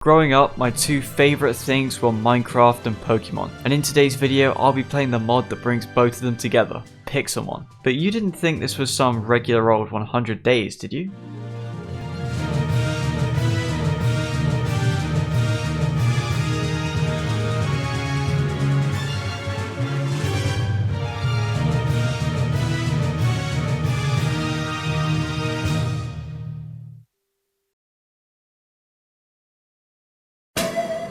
Growing up, my two favorite things were Minecraft and Pokemon, and in today's video I'll be playing the mod that brings both of them together, Pixelmon. But you didn't think this was some regular old 100 days, did you?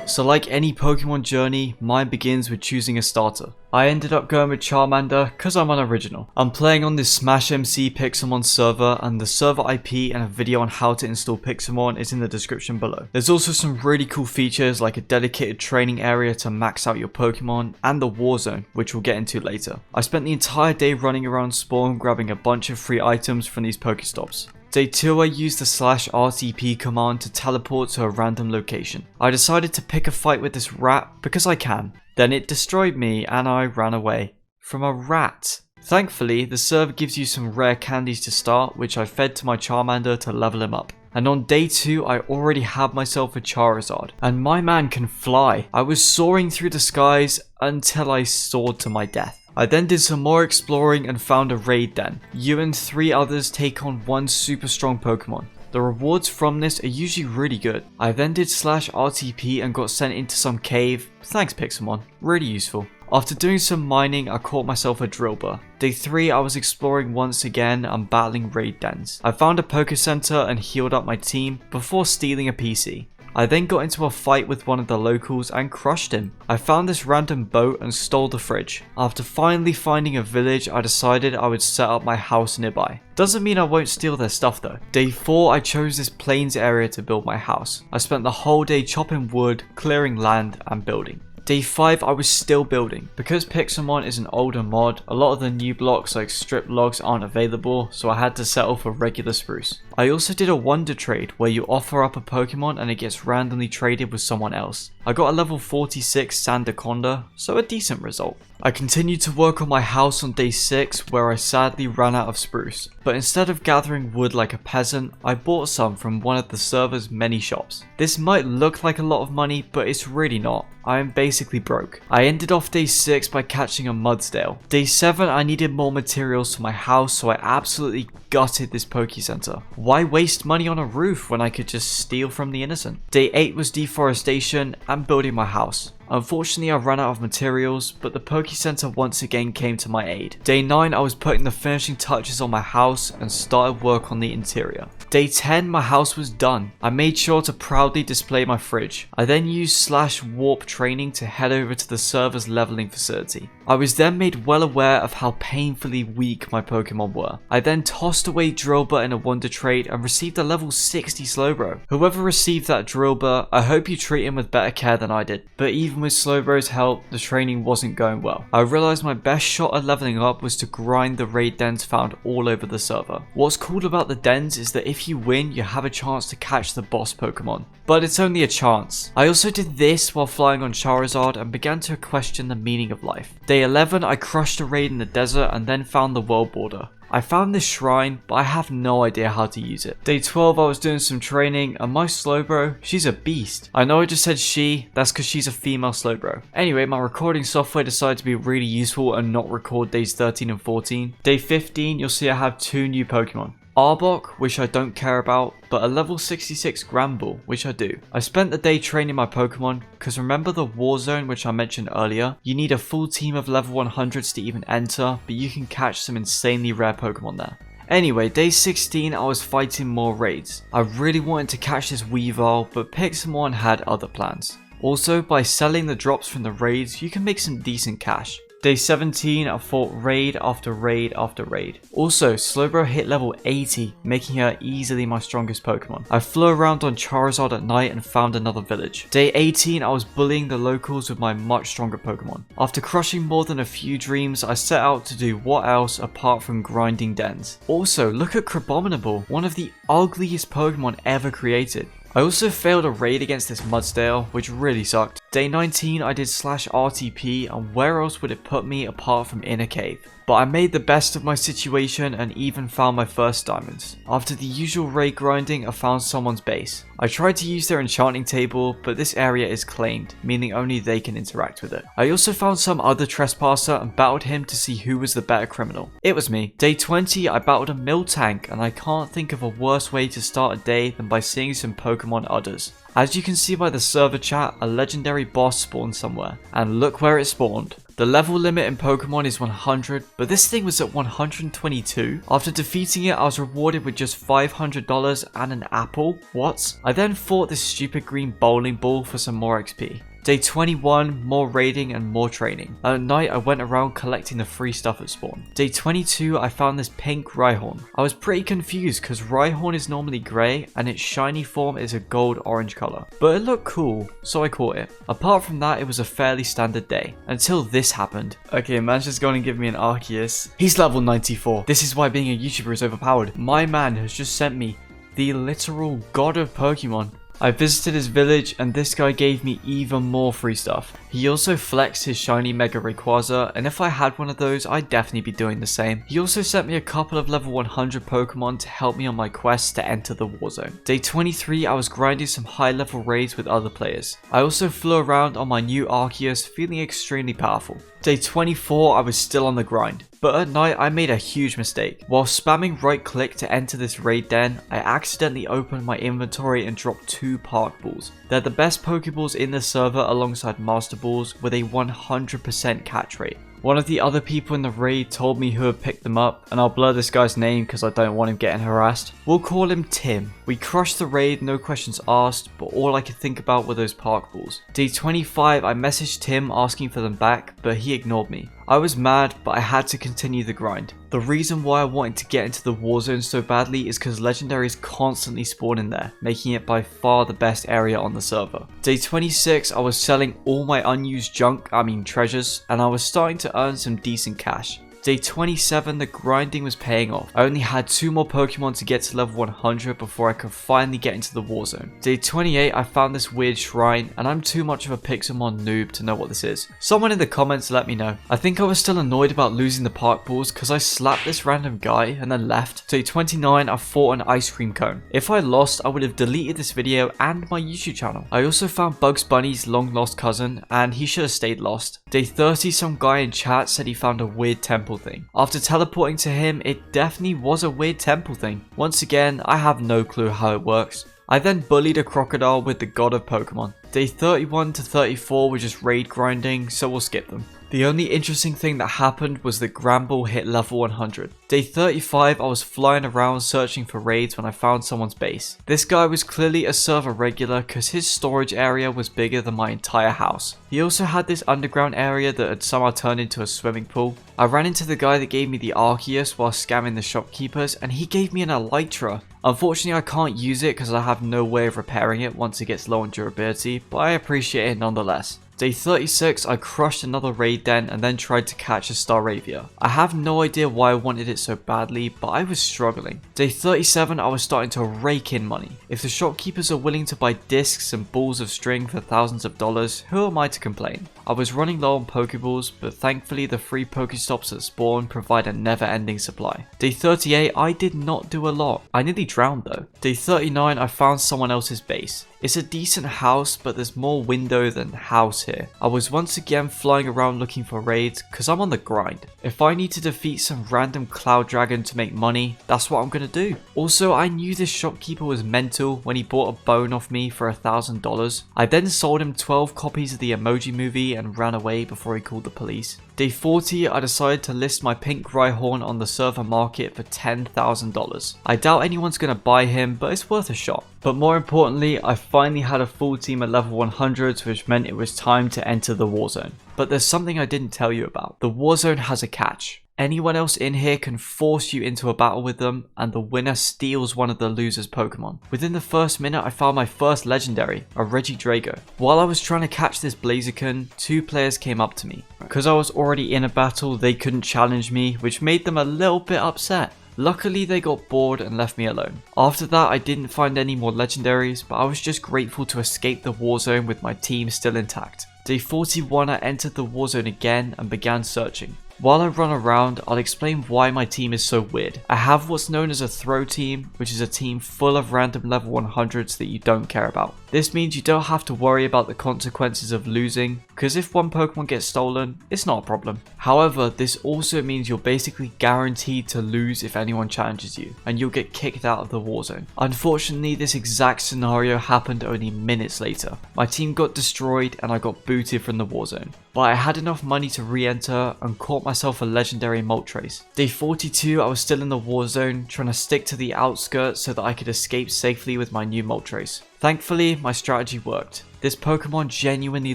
So like any Pokemon journey, mine begins with choosing a starter. I ended up going with Charmander cause I'm unoriginal. I'm playing on this Smash MC Pixelmon server, and the server IP and a video on how to install Pixelmon is in the description below. There's also some really cool features like a dedicated training area to max out your Pokemon and the war zone, which we'll get into later. I spent the entire day running around spawn grabbing a bunch of free items from these Pokestops. Day 2 I used the /RTP command to teleport to a random location. I decided to pick a fight with this rat because I can. Then it destroyed me and I ran away from a rat. Thankfully, the server gives you some rare candies to start, which I fed to my Charmander to level him up. And on day 2 I already had myself a Charizard, and my man can fly. I was soaring through the skies until I soared to my death. I then did some more exploring and found a raid den. You and 3 others take on one super strong Pokemon. The rewards from this are usually really good. I then did /RTP and got sent into some cave. Thanks Pixelmon, really useful. After doing some mining, I caught myself a Drillbur. Day 3 I was exploring once again and battling raid dens. I found a Poke Center and healed up my team before stealing a PC. I then got into a fight with one of the locals and crushed him. I found this random boat and stole the fridge. After finally finding a village, I decided I would set up my house nearby. Doesn't mean I won't steal their stuff though. Day 4 I chose this plains area to build my house. I spent the whole day chopping wood, clearing land and building. Day 5 I was still building. Because Pixelmon is an older mod, a lot of the new blocks like strip logs aren't available, so I had to settle for regular spruce. I also did a wonder trade where you offer up a Pokemon and it gets randomly traded with someone else. I got a level 46 Sandaconda, so a decent result. I continued to work on my house on day 6 where I sadly ran out of spruce, but instead of gathering wood like a peasant, I bought some from one of the server's many shops. This might look like a lot of money, but it's really not. I am basically broke. I ended off day 6 by catching a Mudsdale. Day 7 I needed more materials for my house, so I absolutely gutted this Poke Center. Why waste money on a roof when I could just steal from the innocent? Day 8 was deforestation and building my house. Unfortunately I ran out of materials, but the Poke Center once again came to my aid. Day 9 I was putting the finishing touches on my house and started work on the interior. Day 10 my house was done. I made sure to proudly display my fridge. I then used /warp training to head over to the server's leveling facility. I was then made well aware of how painfully weak my Pokemon were. I then tossed away Drillbur in a wonder trade and received a level 60 Slowbro. Whoever received that Drillbur, I hope you treat him with better care than I did. But even with Slowbro's help, the training wasn't going well. I realized my best shot at leveling up was to grind the raid dens found all over the server. What's cool about the dens is that if you win, you have a chance to catch the boss Pokemon. But it's only a chance. I also did this while flying on Charizard and began to question the meaning of life. Day 11 I crushed a raid in the desert and then found the world border. I found this shrine, but I have no idea how to use it. Day 12 I was doing some training and my Slowbro, she's a beast. I know I just said she, that's because she's a female Slowbro. Anyway, my recording software decided to be really useful and not record days 13 and 14. Day 15 you'll see I have 2 new Pokemon. Arbok, which I don't care about, but a level 66 Granbull, which I do. I spent the day training my Pokemon, because remember the war zone which I mentioned earlier? You need a full team of level 100s to even enter, but you can catch some insanely rare Pokemon there. Anyway, day 16 I was fighting more raids. I really wanted to catch this Weavile, but Pixelmon had other plans. Also, by selling the drops from the raids, you can make some decent cash. Day 17 I fought raid after raid after raid. Also, Slowbro hit level 80, making her easily my strongest Pokemon. I flew around on Charizard at night and found another village. Day 18 I was bullying the locals with my much stronger Pokemon. After crushing more than a few dreams, I set out to do what else apart from grinding dens. Also, look at Crabominable, one of the ugliest Pokemon ever created. I also failed a raid against this Mudsdale, which really sucked. Day 19 I did /RTP, and where else would it put me apart from in a cave? But I made the best of my situation and even found my first diamonds. After the usual raid grinding, I found someone's base. I tried to use their enchanting table, but this area is claimed, meaning only they can interact with it. I also found some other trespasser and battled him to see who was the better criminal. It was me. Day 20 I battled a Miltank, and I can't think of a worse way to start a day than by seeing some Pokemon udders. As you can see by the server chat, a legendary boss spawned somewhere, and look where it spawned. The level limit in Pokemon is 100, but this thing was at 122. After defeating it, I was rewarded with just $500 and an apple. What? I then fought this stupid green bowling ball for some more XP. Day 21, more raiding and more training. At night, I went around collecting the free stuff at spawn. Day 22, I found this pink Rhyhorn. I was pretty confused because Rhyhorn is normally grey and its shiny form is a gold-orange colour. But it looked cool, so I caught it. Apart from that, it was a fairly standard day. Until this happened. Okay, man's just going to give me an Arceus. He's level 94. This is why being a YouTuber is overpowered. My man has just sent me the literal god of Pokemon. I visited his village and this guy gave me even more free stuff. He also flexed his shiny Mega Rayquaza, and if I had one of those, I'd definitely be doing the same. He also sent me a couple of level 100 Pokemon to help me on my quest to enter the Warzone. Day 23, I was grinding some high level raids with other players. I also flew around on my new Arceus feeling extremely powerful. Day 24, I was still on the grind. But at night, I made a huge mistake. While spamming right click to enter this raid den, I accidentally opened my inventory and dropped 2 Park Balls. They're the best Pokeballs in the server alongside Master Balls with a 100% catch rate. One of the other people in the raid told me who had picked them up, and I'll blur this guy's name because I don't want him getting harassed. We'll call him Tim. We crushed the raid, no questions asked, but all I could think about were those Park Balls. Day 25, I messaged Tim asking for them back, but he ignored me. I was mad, but I had to continue the grind. The reason why I wanted to get into the Warzone so badly is because legendaries constantly spawn in there, making it by far the best area on the server. Day 26, I was selling all my unused treasures, and I was starting to earn some decent cash. Day 27, the grinding was paying off. I only had 2 more Pokemon to get to level 100 before I could finally get into the Warzone. Day 28, I found this weird shrine, and I'm too much of a Pixelmon noob to know what this is. Someone in the comments let me know. I think I was still annoyed about losing the Park Balls because I slapped this random guy and then left. Day 29, I fought an ice cream cone. If I lost, I would have deleted this video and my YouTube channel. I also found Bugs Bunny's long lost cousin, and he should have stayed lost. Day 30, some guy in chat said he found a weird temple thing. After teleporting to him, it definitely was a weird temple thing. Once again, I have no clue how it works. I then bullied a crocodile with the god of Pokemon. Day 31 to 34 were just raid grinding, so we'll skip them. The only interesting thing that happened was that Gramble hit level 100. Day 35, I was flying around searching for raids when I found someone's base. This guy was clearly a server regular because his storage area was bigger than my entire house. He also had this underground area that had somehow turned into a swimming pool. I ran into the guy that gave me the Arceus while scamming the shopkeepers, and he gave me an Elytra. Unfortunately, I can't use it because I have no way of repairing it once it gets low on durability, but I appreciate it nonetheless. Day 36, I crushed another raid den and then tried to catch a Staravia. I have no idea why I wanted it so badly, but I was struggling. Day 37, I was starting to rake in money. If the shopkeepers are willing to buy discs and balls of string for thousands of dollars, who am I to complain? I was running low on Pokeballs, but thankfully the free Pokestops at spawn provide a never-ending supply. Day 38, I did not do a lot. I nearly drowned though. Day 39, I found someone else's base. It's a decent house, but there's more window than house here. I was once again flying around looking for raids because I'm on the grind. If I need to defeat some random cloud dragon to make money, that's what I'm gonna do. Also, I knew this shopkeeper was mental when he bought a bone off me for $1,000. I then sold him 12 copies of the Emoji Movie and ran away before he called the police. Day 40, I decided to list my pink Rhyhorn on the server market for $10,000. I doubt anyone's gonna buy him, but it's worth a shot. But more importantly, I finally had a full team at level 100, which meant it was time to enter the Warzone. But there's something I didn't tell you about. The Warzone has a catch. Anyone else in here can force you into a battle with them, and the winner steals one of the loser's Pokemon. Within the first minute, I found my first legendary, a Regidrago. While I was trying to catch this Blaziken, 2 players came up to me. Because I was already in a battle, they couldn't challenge me, which made them a little bit upset. Luckily they got bored and left me alone. After that I didn't find any more legendaries, but I was just grateful to escape the warzone with my team still intact. Day 41 I entered the warzone again and began searching. While I run around, I'll explain why my team is so weird. I have what's known as a throw team, which is a team full of random level 100s that you don't care about. This means you don't have to worry about the consequences of losing, because if one Pokemon gets stolen, it's not a problem. However, this also means you're basically guaranteed to lose if anyone challenges you, and you'll get kicked out of the warzone. Unfortunately, this exact scenario happened only minutes later. My team got destroyed and I got booted from the warzone. But I had enough money to re-enter and caught myself a legendary Moltres. Day 42 I was still in the warzone, trying to stick to the outskirts so that I could escape safely with my new Moltres. Thankfully, my strategy worked. This Pokemon genuinely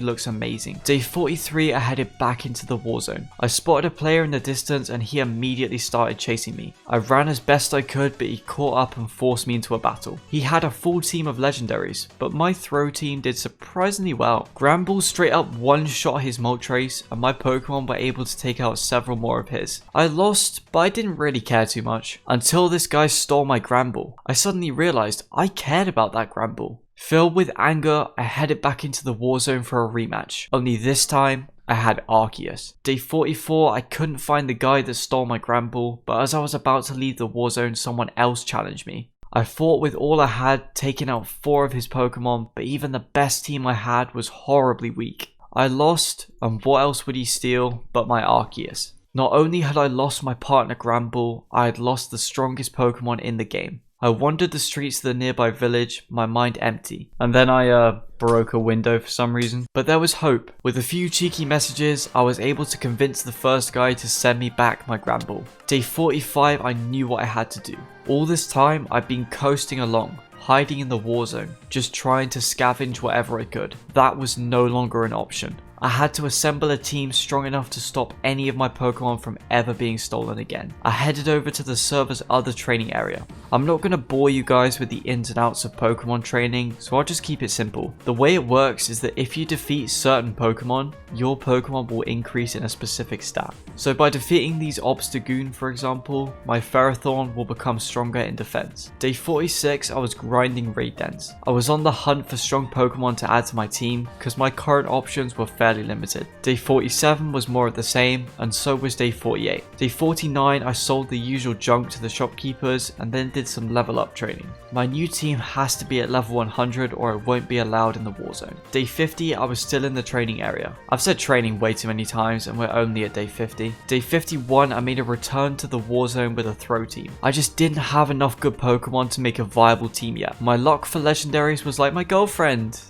looks amazing. Day 43 I headed back into the warzone. I spotted a player in the distance and he immediately started chasing me. I ran as best I could, but he caught up and forced me into a battle. He had a full team of legendaries, but my throw team did surprisingly well. Granbull straight up one-shot his Moltres and my Pokemon were able to take out several more of his. I lost, but I didn't really care too much until this guy stole my Granbull. I suddenly realized I cared about that Granbull. Filled with anger, I headed back into the warzone for a rematch, only this time I had Arceus. Day 44 I couldn't find the guy that stole my Granbull, but as I was about to leave the warzone someone else challenged me. I fought with all I had, taking out 4 of his Pokemon, but even the best team I had was horribly weak. I lost, and what else would he steal but my Arceus? Not only had I lost my partner Granbull, I had lost the strongest Pokemon in the game. I wandered the streets of the nearby village, my mind empty. And then I broke a window for some reason. But there was hope. With a few cheeky messages, I was able to convince the first guy to send me back my Granbull. Day 45 I knew what I had to do. All this time I'd been coasting along, hiding in the warzone, just trying to scavenge whatever I could. That was no longer an option. I had to assemble a team strong enough to stop any of my Pokemon from ever being stolen again. I headed over to the server's other training area. I'm not going to bore you guys with the ins and outs of Pokemon training, so I'll just keep it simple. The way it works is that if you defeat certain Pokemon, your Pokemon will increase in a specific stat. So by defeating these Obstagoon, for example, my Ferrothorn will become stronger in defense. Day 46 I was grinding raid dens. I was on the hunt for strong Pokemon to add to my team because my current options were fairly limited. Day 47 was more of the same, and so was day 48. Day 49 I sold the usual junk to the shopkeepers and then did some level up training. My new team has to be at level 100 or it won't be allowed in the warzone. Day 50 I was still in the training area. I've said training way too many times and we're only at day 50. Day 51 I made a return to the warzone with a throw team. I just didn't have enough good Pokemon to make a viable team yet. My luck for legendaries was like my girlfriend.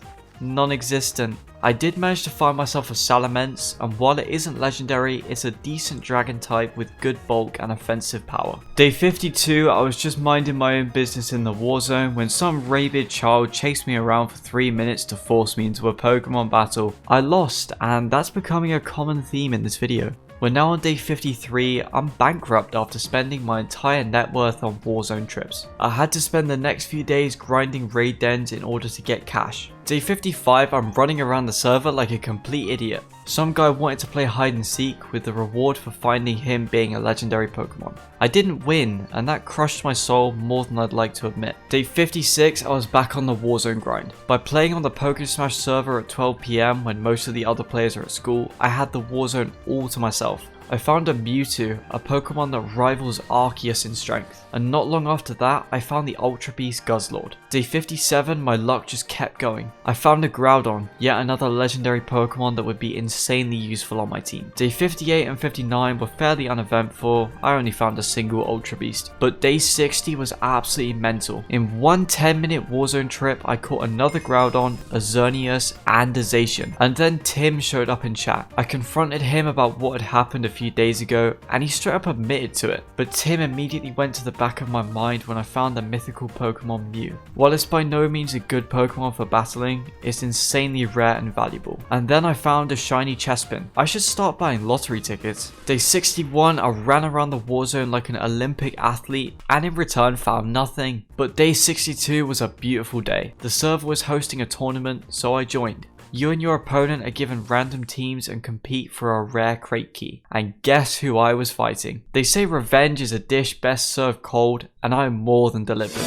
Non-existent. I did manage to find myself a Salamence, and while it isn't legendary, it's a decent dragon type with good bulk and offensive power. Day 52, I was just minding my own business in the warzone when some rabid child chased me around for 3 minutes to force me into a Pokemon battle. I lost, and that's becoming a common theme in this video. We're now on day 53, I'm bankrupt after spending my entire net worth on warzone trips. I had to spend the next few days grinding raid dens in order to get cash. Day 55, I'm running around the server like a complete idiot. Some guy wanted to play hide and seek with the reward for finding him being a legendary Pokemon. I didn't win, and that crushed my soul more than I'd like to admit. Day 56, I was back on the Warzone grind. By playing on the Pokesmash server at 12 PM when most of the other players are at school, I had the Warzone all to myself. I found a Mewtwo, a Pokemon that rivals Arceus in strength, and not long after that, I found the Ultra Beast Guzzlord. Day 57, my luck just kept going. I found a Groudon, yet another legendary Pokemon that would be insanely useful on my team. Day 58 and 59 were fairly uneventful, I only found a single Ultra Beast, but day 60 was absolutely mental. In one 10-minute Warzone trip, I caught another Groudon, a Xerneas, and a Zacian, and then Tim showed up in chat. I confronted him about what had happened a few days ago, and he straight up admitted to it, but Tim immediately went to the back of my mind when I found the mythical Pokemon Mew. While it's by no means a good Pokemon for battling, it's insanely rare and valuable. And then I found a shiny Chespin. I should start buying lottery tickets. Day 61, I ran around the Warzone like an Olympic athlete, and in return found nothing. But day 62 was a beautiful day. The server was hosting a tournament, so I joined. You and your opponent are given random teams and compete for a rare crate key. And guess who I was fighting? They say revenge is a dish best served cold, and I am more than delivered.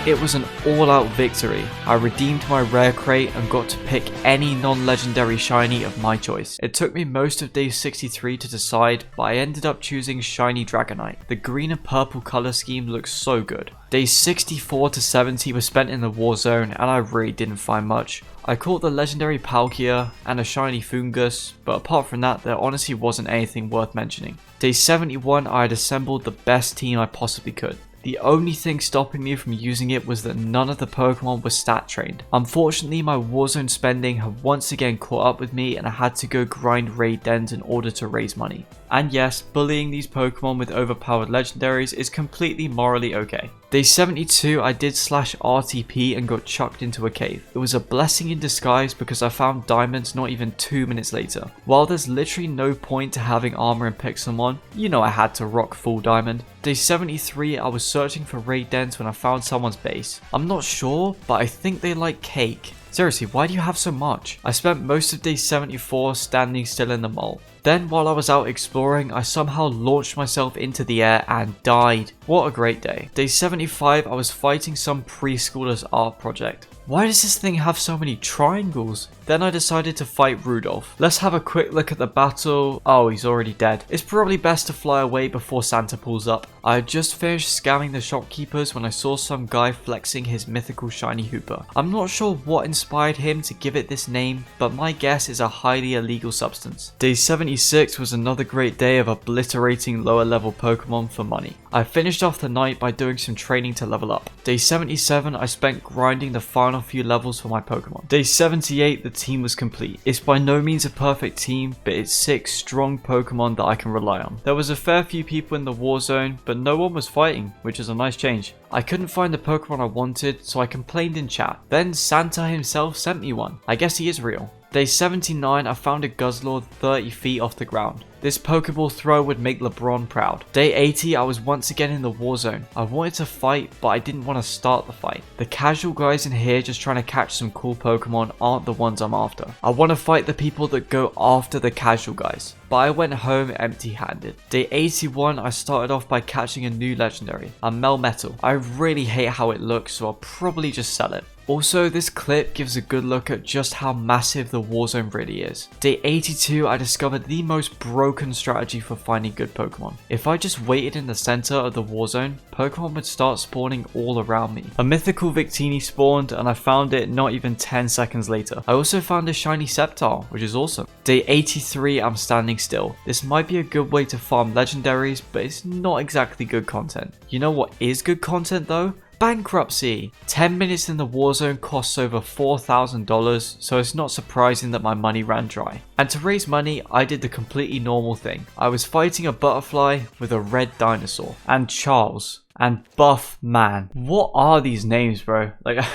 It was an all-out victory. I redeemed my rare crate and got to pick any non-legendary shiny of my choice. It took me most of day 63 to decide, but I ended up choosing shiny Dragonite. The green and purple color scheme looks so good. Days 64 to 70 were spent in the war zone and I really didn't find much. I caught the legendary Palkia and a shiny Fungus, but apart from that, there honestly wasn't anything worth mentioning. Day 71, I had assembled the best team I possibly could. The only thing stopping me from using it was that none of the Pokemon were stat trained. Unfortunately, my Warzone spending had once again caught up with me and I had to go grind raid dens in order to raise money. And yes, bullying these Pokemon with overpowered legendaries is completely morally okay. Day 72, I did slash RTP and got chucked into a cave. It was a blessing in disguise because I found diamonds not even 2 minutes later. While there's literally no point to having armor in Pixelmon, you know I had to rock full diamond. Day 73, I was searching for raid dens when I found someone's base. I'm not sure, but I think they like cake. Seriously, why do you have so much? I spent most of day 74 standing still in the mall. Then while I was out exploring, I somehow launched myself into the air and died. What a great day. Day 75, I was fighting some preschooler's art project. Why does this thing have so many triangles? Then I decided to fight Rudolph. Let's have a quick look at the battle. Oh, he's already dead. It's probably best to fly away before Santa pulls up. I had just finished scamming the shopkeepers when I saw some guy flexing his mythical shiny Hooper. I'm not sure what inspired him to give it this name, but my guess is a highly illegal substance. Day 76 was another great day of obliterating lower level Pokemon for money. I finished off the night by doing some training to level up. Day 77, I spent grinding the final few levels for my Pokemon. Day 78, the team was complete. It's by no means a perfect team, but it's 6 strong Pokemon that I can rely on. There was a fair few people in the war zone, but no one was fighting, which is a nice change. I couldn't find the Pokemon I wanted, so I complained in chat. Then Santa himself sent me one. I guess he is real. Day 79, I found a Guzzlord 30 feet off the ground. This Pokeball throw would make LeBron proud. Day 80, I was once again in the war zone. I wanted to fight, but I didn't want to start the fight. The casual guys in here just trying to catch some cool Pokemon aren't the ones I'm after. I want to fight the people that go after the casual guys. But I went home empty-handed. Day 81, I started off by catching a new legendary, a Melmetal. I really hate how it looks, so I'll probably just sell it. Also, this clip gives a good look at just how massive the Warzone really is. Day 82, I discovered the most broken strategy for finding good Pokemon. If I just waited in the center of the Warzone, Pokemon would start spawning all around me. A mythical Victini spawned and I found it not even 10 seconds later. I also found a shiny Sceptile, which is awesome. Day 83, I'm standing still. This might be a good way to farm legendaries, but it's not exactly good content. You know what is good content though? Bankruptcy! 10 minutes in the Warzone costs over $4,000, so it's not surprising that my money ran dry. And to raise money, I did the completely normal thing. I was fighting a butterfly with a red dinosaur. And Charles. And Buff Man. What are these names, bro? Like,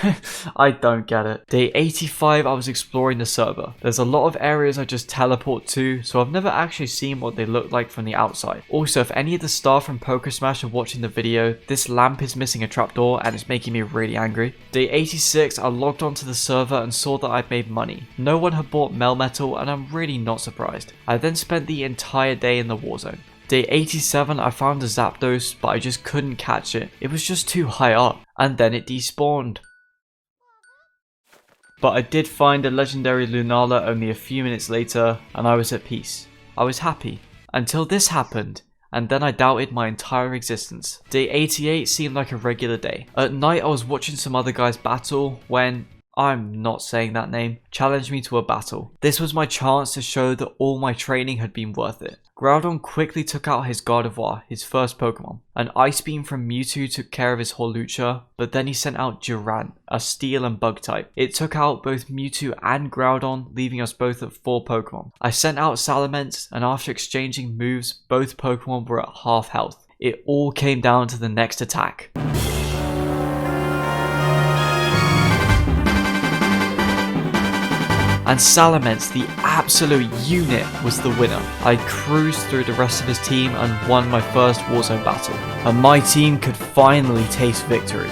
I don't get it. Day 85, I was exploring the server. There's a lot of areas I just teleport to, so I've never actually seen what they look like from the outside. Also, if any of the staff from Pokesmash are watching the video, this lamp is missing a trapdoor and it's making me really angry. Day 86, I logged onto the server and saw that I'd made money. No one had bought Melmetal and I'm really not surprised. I then spent the entire day in the Warzone. Day 87, I found a Zapdos, but I just couldn't catch it. It was just too high up, and then it despawned. But I did find a legendary Lunala only a few minutes later, and I was at peace. I was happy, until this happened, and then I doubted my entire existence. Day 88 seemed like a regular day. At night I was watching some other guys battle when, I'm not saying that name, challenged me to a battle. This was my chance to show that all my training had been worth it. Groudon quickly took out his Gardevoir, his first Pokemon. An Ice Beam from Mewtwo took care of his Hawlucha, but then he sent out Durant, a Steel and Bug type. It took out both Mewtwo and Groudon, leaving us both at 4 Pokemon. I sent out Salamence, and after exchanging moves, both Pokemon were at half health. It all came down to the next attack. and Salamence, the absolute unit, was the winner. I cruised through the rest of his team and won my first Warzone battle, and my team could finally taste victory.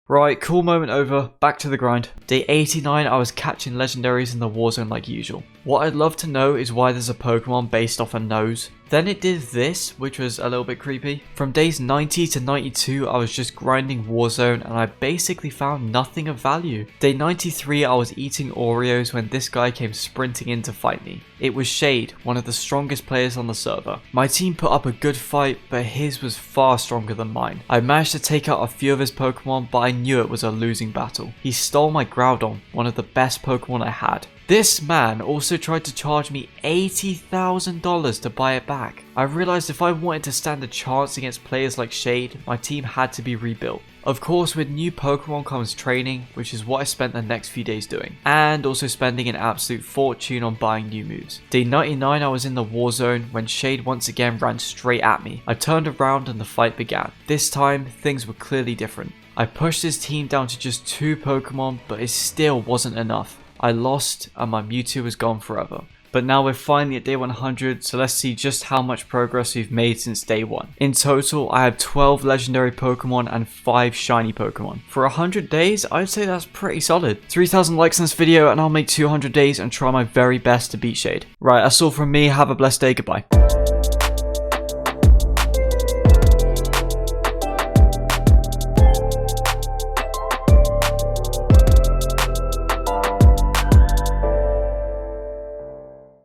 Right, cool moment over, back to the grind. Day 89, I was catching legendaries in the Warzone like usual. What I'd love to know is why there's a Pokemon based off a nose. Then it did this, which was a little bit creepy. From days 90 to 92, I was just grinding Warzone and I basically found nothing of value. Day 93, I was eating Oreos when this guy came sprinting in to fight me. It was Shade, one of the strongest players on the server. My team put up a good fight, but his was far stronger than mine. I managed to take out a few of his Pokemon, but I knew it was a losing battle. He stole my Groudon, one of the best Pokemon I had. This man also tried to charge me $80,000 to buy it back. I realized if I wanted to stand a chance against players like Shade, my team had to be rebuilt. Of course, with new Pokemon comes training, which is what I spent the next few days doing, and also spending an absolute fortune on buying new moves. Day 99, I was in the Warzone when Shade once again ran straight at me. I turned around and the fight began. This time, things were clearly different. I pushed his team down to just 2 Pokemon, but it still wasn't enough. I lost and my Mewtwo was gone forever. But now we're finally at day 100, so let's see just how much progress we've made since day 1. In total, I have 12 legendary Pokemon and 5 shiny Pokemon. For 100 days, I'd say that's pretty solid. 3,000 likes on this video and I'll make 200 days and try my very best to beat Shade. Right, that's all from me. Have a blessed day. Goodbye.